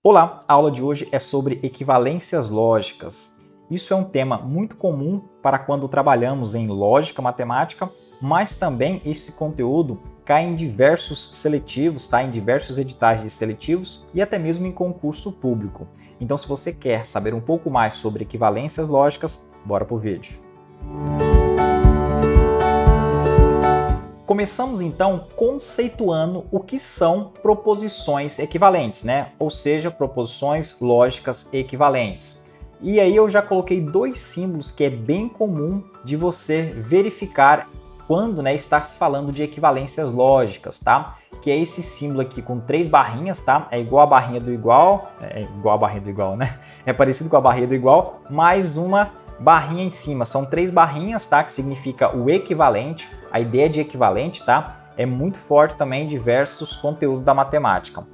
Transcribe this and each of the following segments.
Olá, a aula de hoje é sobre equivalências lógicas. Isso é um tema muito comum para quando trabalhamos em lógica matemática, mas também esse conteúdo cai em diversos seletivos, em diversos editais de seletivos e até mesmo em concurso público. Então, se você quer saber um pouco mais sobre equivalências lógicas, bora pro vídeo. Começamos então conceituando o que são proposições equivalentes, né? Ou seja, proposições lógicas equivalentes. E aí eu já coloquei dois símbolos que é bem comum de você verificar quando está se falando de equivalências lógicas, tá? Que é esse símbolo aqui com três barrinhas, tá? É igual a barrinha do igual, né? É parecido com a barrinha do igual, mais uma barrinha em cima. São três barrinhas, tá? Que significa o equivalente. A ideia de equivalente, tá? É muito forte também em diversos conteúdos da matemática.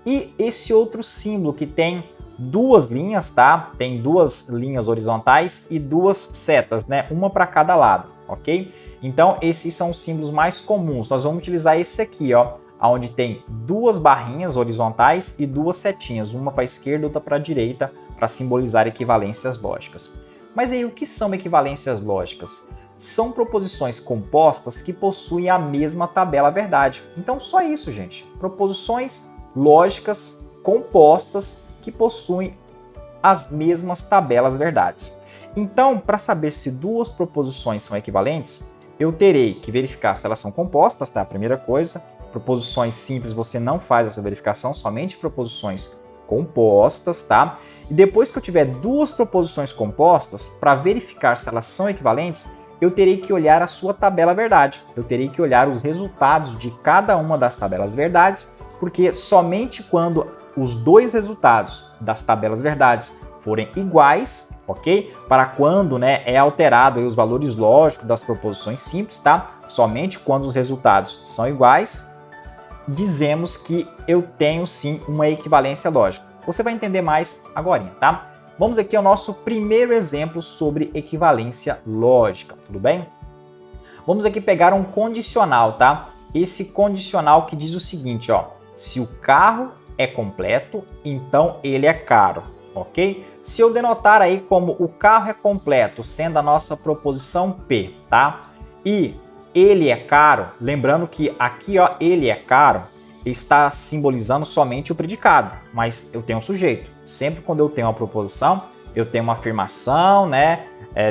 E esse outro símbolo que tem duas linhas, tá? Tem duas linhas horizontais e duas setas, né? Uma para cada lado, ok? Então, esses são os símbolos mais comuns. Nós vamos utilizar esse aqui, ó, onde tem duas barrinhas horizontais e duas setinhas, uma para a esquerda e outra para a direita, para simbolizar equivalências lógicas. Mas aí, o que são equivalências lógicas? São proposições compostas que possuem a mesma tabela verdade. Então, só isso, gente. Proposições lógicas compostas que possuem as mesmas tabelas verdades. Então, para saber se duas proposições são equivalentes, eu terei que verificar se elas são compostas, tá? Primeira coisa. Proposições simples você não faz essa verificação, somente proposições compostas, tá? E depois que eu tiver duas proposições compostas, para verificar se elas são equivalentes, eu terei que olhar a sua tabela verdade. Eu terei que olhar os resultados de cada uma das tabelas verdades, porque somente quando os dois resultados das tabelas verdades forem iguais, ok? Para quando é alterado os valores lógicos das proposições simples, tá? Somente quando os resultados são iguais, dizemos que eu tenho sim uma equivalência lógica. Você vai entender mais agora, tá? Vamos aqui ao nosso primeiro exemplo sobre equivalência lógica, tudo bem? Vamos aqui pegar um condicional, tá? Esse condicional que diz o seguinte, ó: se o carro é completo, então ele é caro, ok? Se eu denotar aí como o carro é completo, sendo a nossa proposição P, tá? E ele é caro, lembrando que aqui, ó, ele é caro, está simbolizando somente o predicado, mas eu tenho um sujeito. Sempre quando eu tenho uma proposição, eu tenho uma afirmação,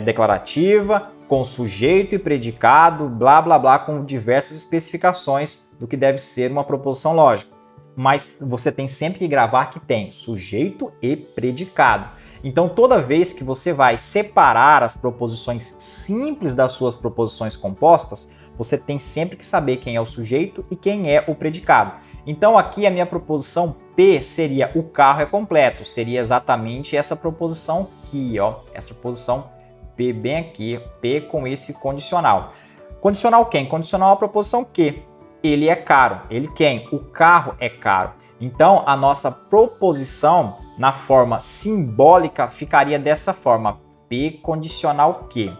declarativa, com sujeito e predicado, blá, blá, blá, com diversas especificações do que deve ser uma proposição lógica. Mas você tem sempre que gravar que tem sujeito e predicado. Então, toda vez que você vai separar as proposições simples das suas proposições compostas, você tem sempre que saber quem é o sujeito e quem é o predicado. Então, aqui a minha proposição P seria o carro é completo. Seria exatamente essa proposição aqui, ó. Essa proposição P bem aqui, P com esse condicional. Condicional quem? Condicional a proposição que ele é caro. Ele quem? O carro é caro. Então, a nossa proposição na forma simbólica ficaria dessa forma, P condicional que.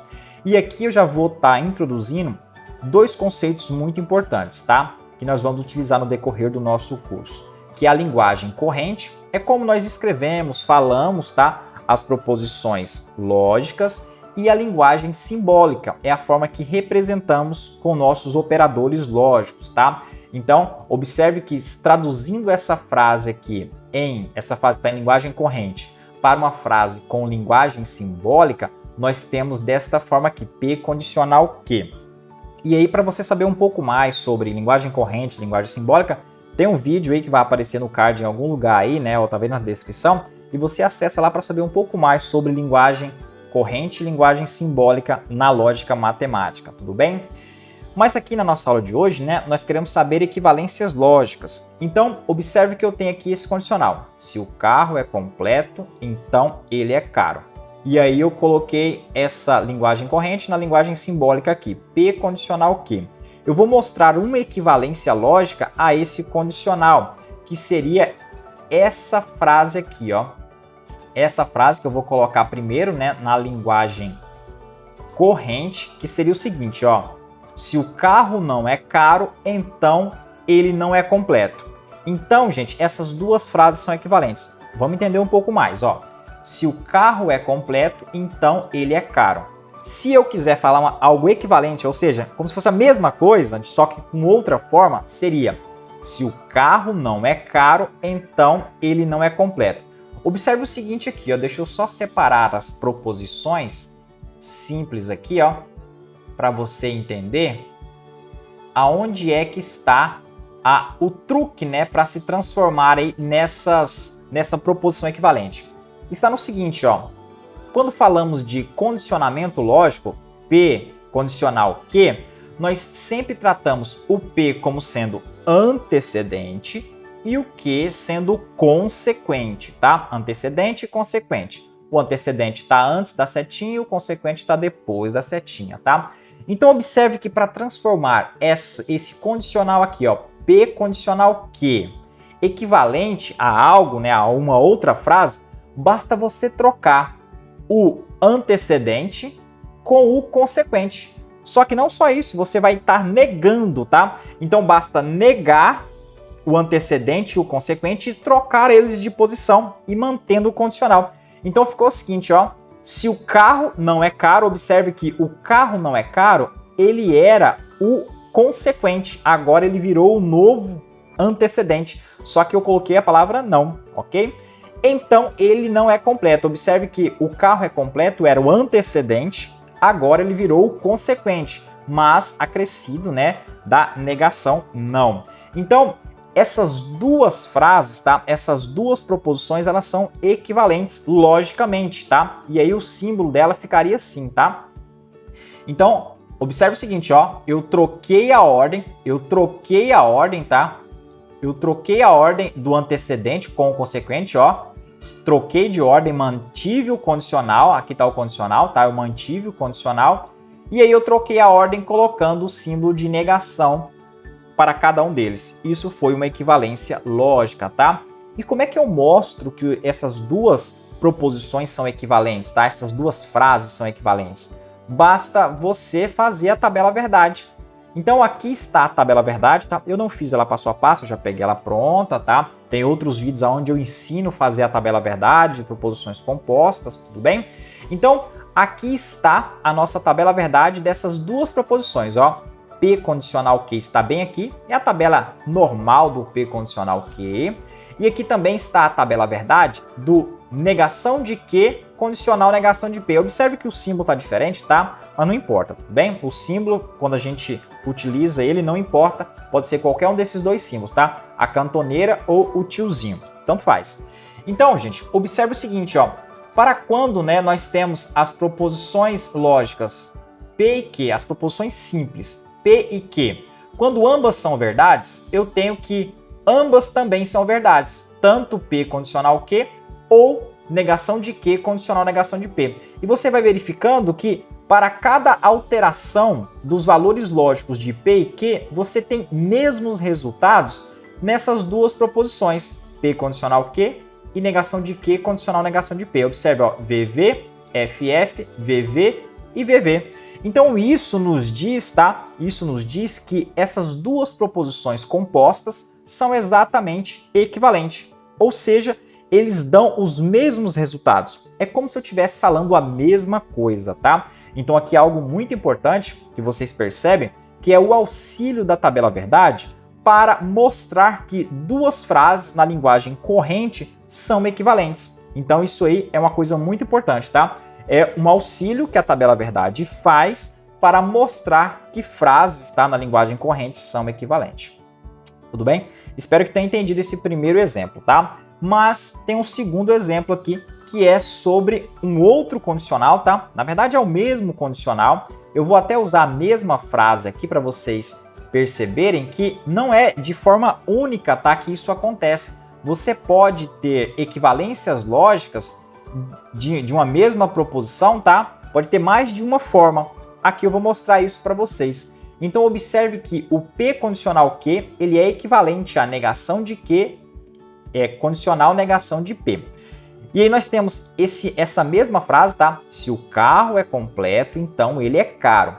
E aqui eu já vou estar introduzindo dois conceitos muito importantes, tá? Que nós vamos utilizar no decorrer do nosso curso, que é a linguagem corrente, é como nós escrevemos, falamos, tá? As proposições lógicas, e a linguagem simbólica, é a forma que representamos com nossos operadores lógicos, tá? Então, observe que traduzindo essa frase aqui, essa frase para linguagem corrente, para uma frase com linguagem simbólica, nós temos desta forma aqui, P condicional que. E aí, para você saber um pouco mais sobre linguagem corrente, linguagem simbólica, tem um vídeo aí que vai aparecer no card em algum lugar aí, ou talvez na descrição, e você acessa lá para saber um pouco mais sobre linguagem corrente e linguagem simbólica na lógica matemática, tudo bem? Mas aqui na nossa aula de hoje, nós queremos saber equivalências lógicas. Então, observe que eu tenho aqui esse condicional. Se o carro é completo, então ele é caro. E aí eu coloquei essa linguagem corrente na linguagem simbólica aqui, P condicional que. Eu vou mostrar uma equivalência lógica a esse condicional, que seria essa frase aqui, ó. Essa frase que eu vou colocar primeiro, na linguagem corrente, que seria o seguinte, ó: se o carro não é caro, então ele não é completo. Então, gente, essas duas frases são equivalentes. Vamos entender um pouco mais, ó. Se o carro é completo, então ele é caro. Se eu quiser falar algo equivalente, ou seja, como se fosse a mesma coisa, só que com outra forma, seria: se o carro não é caro, então ele não é completo. Observe o seguinte aqui, ó, deixa eu só separar as proposições simples aqui, ó, para você entender aonde é que está o truque, né, para se transformar aí nessa proposição equivalente. Está no seguinte, ó. Quando falamos de condicionamento lógico, P condicional Q, nós sempre tratamos o P como sendo antecedente e o Q sendo consequente, tá? Antecedente e consequente. O antecedente está antes da setinha e o consequente está depois da setinha, tá? Então observe que para transformar esse condicional aqui, ó, P condicional Q, equivalente a algo, né, a uma outra frase, basta você trocar o antecedente com o consequente. Só que não só isso, você vai estar negando, tá? Então basta negar o antecedente e o consequente e trocar eles de posição e mantendo o condicional. Então ficou o seguinte, ó. Se o carro não é caro, observe que o carro não é caro, ele era o consequente. Agora ele virou o novo antecedente. Só que eu coloquei a palavra não, ok? Então ele não é completo. Observe que o carro é completo, era o antecedente, agora ele virou o consequente, mas acrescido, né, da negação não. Então, essas duas frases, tá? Essas duas proposições, elas são equivalentes logicamente, tá? E aí o símbolo dela ficaria assim, tá? Então, observe o seguinte, ó, eu troquei a ordem, tá? Eu troquei a ordem do antecedente com o consequente, ó. Troquei de ordem, mantive o condicional, aqui tá o condicional, tá? Eu mantive o condicional. E aí eu troquei a ordem colocando o símbolo de negação para cada um deles. Isso foi uma equivalência lógica, tá? E como é que eu mostro que essas duas proposições são equivalentes, tá? Essas duas frases são equivalentes. Basta você fazer a tabela verdade. Então aqui está a tabela verdade, tá? Eu não fiz ela passo a passo, eu já peguei ela pronta, tá? Tem outros vídeos onde eu ensino a fazer a tabela verdade de proposições compostas, tudo bem? Então aqui está a nossa tabela verdade dessas duas proposições, ó. P condicional Q está bem aqui, é a tabela normal do P condicional Q. E aqui também está a tabela verdade do negação de Q condicional negação de P. Observe que o símbolo está diferente, tá? Mas não importa, tudo bem? O símbolo, quando a gente utiliza ele, não importa. Pode ser qualquer um desses dois símbolos, tá? A cantoneira ou o tiozinho, tanto faz. Então, gente, observe o seguinte, ó. Para quando, né, nós temos as proposições lógicas P e Q, as proposições simples, P e Q, quando ambas são verdades, eu tenho que ambas também são verdades, tanto P condicional Q ou negação de Q condicional negação de P. E você vai verificando que para cada alteração dos valores lógicos de P e Q, você tem mesmos resultados nessas duas proposições, P condicional Q e negação de Q condicional negação de P. Observe, ó, VV, FF, VV e VV. Então isso nos diz, tá? Isso nos diz que essas duas proposições compostas são exatamente equivalentes. Ou seja, eles dão os mesmos resultados. É como se eu estivesse falando a mesma coisa, tá? Então aqui é algo muito importante que vocês percebem, que é o auxílio da tabela verdade para mostrar que duas frases na linguagem corrente são equivalentes. Então isso aí é uma coisa muito importante, tá? É um auxílio que a tabela verdade faz para mostrar que frases, tá, na linguagem corrente são equivalentes. Tudo bem? Espero que tenha entendido esse primeiro exemplo, tá? Mas tem um segundo exemplo aqui, que é sobre um outro condicional, tá? Na verdade é o mesmo condicional. Eu vou até usar a mesma frase aqui para vocês perceberem que não é de forma única, tá, que isso acontece. Você pode ter equivalências lógicas de uma mesma proposição, tá? Pode ter mais de uma forma. Aqui eu vou mostrar isso para vocês. Então observe que o P condicional Q, ele é equivalente à negação de Q, condicional negação de P. E aí nós temos essa mesma frase, tá? Se o carro é completo, então ele é caro.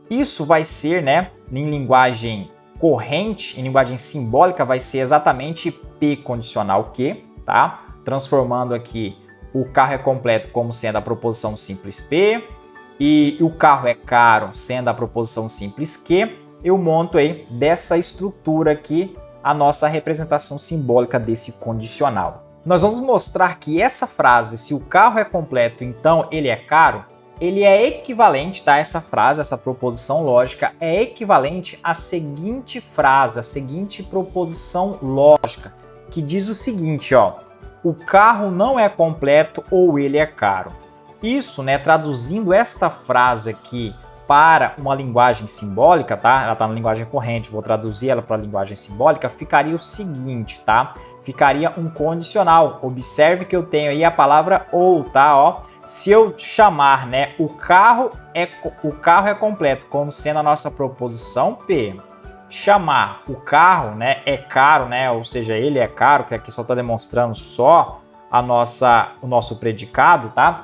Isso vai ser, né, em linguagem corrente, em linguagem simbólica, vai ser exatamente P condicional que, tá? Transformando aqui o carro é completo como sendo a proposição simples P e o carro é caro sendo a proposição simples que, eu monto aí dessa estrutura aqui a nossa representação simbólica desse condicional. Nós vamos mostrar que essa frase, se o carro é completo, então ele é caro, ele é equivalente, tá? Essa frase, essa proposição lógica é equivalente à seguinte frase, à seguinte proposição lógica, que diz o seguinte, ó: o carro não é completo ou ele é caro. Isso, né, traduzindo esta frase aqui para uma linguagem simbólica, tá? Ela está na linguagem corrente, vou traduzir ela para a linguagem simbólica, ficaria o seguinte, tá? Ficaria um condicional. Observe que eu tenho aí a palavra ou, tá? Ó, se eu chamar, né, o carro é completo como sendo a nossa proposição P, chamar o carro, né, é caro, né, ou seja, ele é caro, que aqui só está demonstrando só o nosso predicado, tá?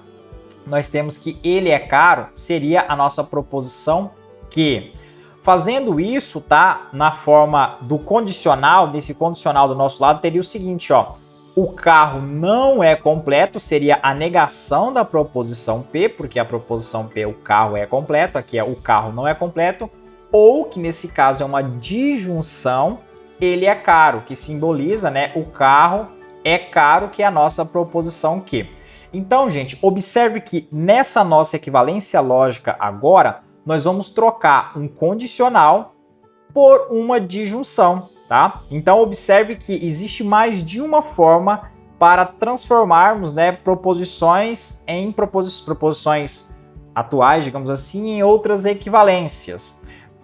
Nós temos que ele é caro, seria a nossa proposição que. Fazendo isso, tá, na forma do condicional, desse condicional do nosso lado, teria o seguinte, ó: o carro não é completo, seria a negação da proposição P, porque a proposição P, o carro é completo, aqui é o carro não é completo, ou que nesse caso é uma disjunção, ele é caro, que simboliza, né, o carro é caro, que é a nossa proposição que. Então, gente, observe que nessa nossa equivalência lógica agora, nós vamos trocar um condicional por uma disjunção, tá? Então, observe que existe mais de uma forma para transformarmos, né, proposições em proposições atuais, digamos assim, em outras equivalências.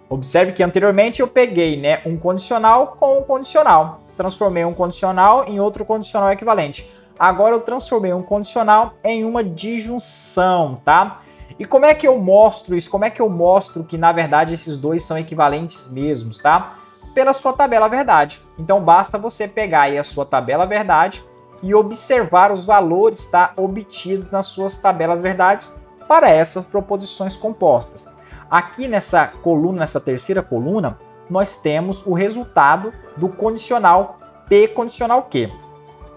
Observe que anteriormente eu peguei, né, um condicional com um condicional. Transformei um condicional em outro condicional equivalente. Agora eu transformei um condicional em uma disjunção, tá? E como é que eu mostro isso? Como é que eu mostro que, na verdade, esses dois são equivalentes mesmos, tá? Pela sua tabela verdade. Então, basta você pegar aí a sua tabela verdade e observar os valores, tá, obtidos nas suas tabelas verdades para essas proposições compostas. Aqui nessa coluna, nessa terceira coluna, nós temos o resultado do condicional P condicional Q.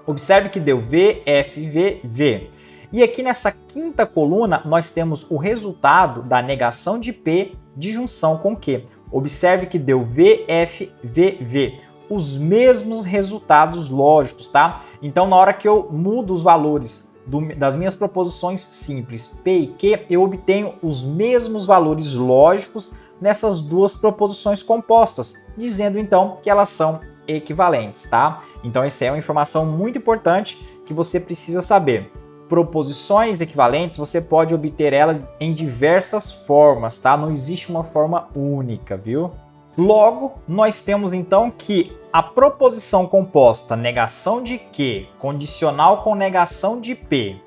Observe que deu V, F, V, V. E aqui nessa quinta coluna, nós temos o resultado da negação de P de junção com Q. Observe que deu V, F, V, V. Os mesmos resultados lógicos, tá? Então, na hora que eu mudo os valores das minhas proposições simples P e Q, eu obtenho os mesmos valores lógicos nessas duas proposições compostas, dizendo então que elas são equivalentes, tá? Então, essa é uma informação muito importante que você precisa saber. Proposições equivalentes, você pode obter elas em diversas formas, tá? Não existe uma forma única, viu? Logo, nós temos então que a proposição composta negação de Q condicional com negação de P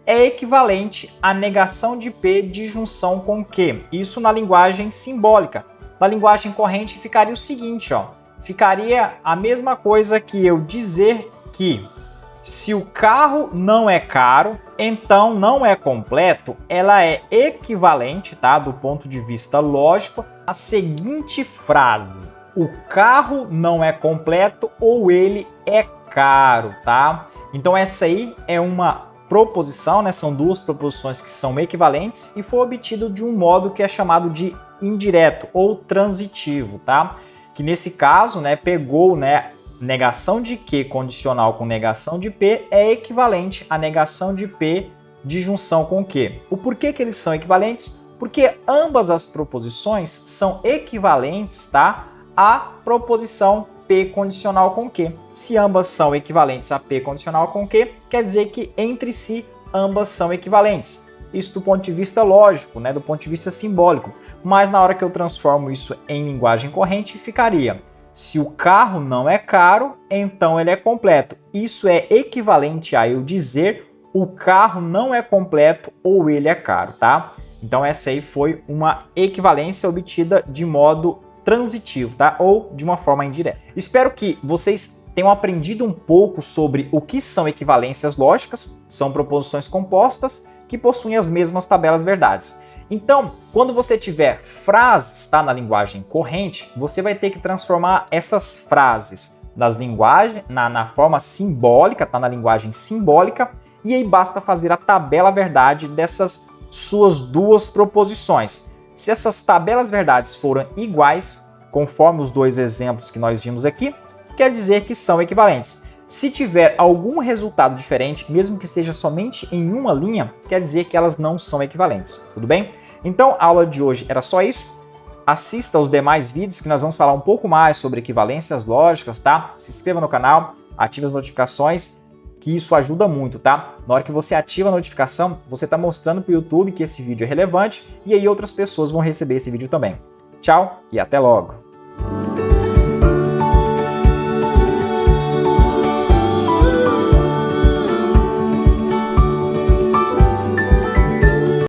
é equivalente à negação de P de junção com Q. Isso na linguagem simbólica. Na linguagem corrente ficaria o seguinte, ó. Ficaria a mesma coisa que eu dizer que se o carro não é caro, então não é completo, ela é equivalente, tá, do ponto de vista lógico, à seguinte frase: o carro não é completo ou ele é caro, tá? Então essa aí é uma proposição, né? São duas proposições que são equivalentes e foi obtido de um modo que é chamado de indireto ou transitivo, tá? Que nesse caso, né, pegou, né, negação de Q condicional com negação de P é equivalente à negação de P de junção com Q. O porquê que eles são equivalentes? Porque ambas as proposições são equivalentes, tá, à proposição P condicional com Q. Se ambas são equivalentes a P condicional com Q, quer dizer que entre si ambas são equivalentes. Isso do ponto de vista lógico, né, do ponto de vista simbólico. Mas na hora que eu transformo isso em linguagem corrente, ficaria: se o carro não é caro, então ele é completo. Isso é equivalente a eu dizer o carro não é completo ou ele é caro, tá? Então essa aí foi uma equivalência obtida de modo transitivo, tá? Ou de uma forma indireta. Espero que vocês tenham aprendido um pouco sobre o que são equivalências lógicas. São proposições compostas que possuem as mesmas tabelas verdades. Então, quando você tiver frases, tá, na linguagem corrente, você vai ter que transformar essas frases na forma simbólica, tá, na linguagem simbólica, e aí basta fazer a tabela verdade dessas suas duas proposições. Se essas tabelas verdades forem iguais, conforme os dois exemplos que nós vimos aqui, quer dizer que são equivalentes. Se tiver algum resultado diferente, mesmo que seja somente em uma linha, quer dizer que elas não são equivalentes, tudo bem? Então, a aula de hoje era só isso. Assista aos demais vídeos que nós vamos falar um pouco mais sobre equivalências lógicas, tá? Se inscreva no canal, ative as notificações, que isso ajuda muito, tá? Na hora que você ativa a notificação, você está mostrando para o YouTube que esse vídeo é relevante e aí outras pessoas vão receber esse vídeo também. Tchau e até logo!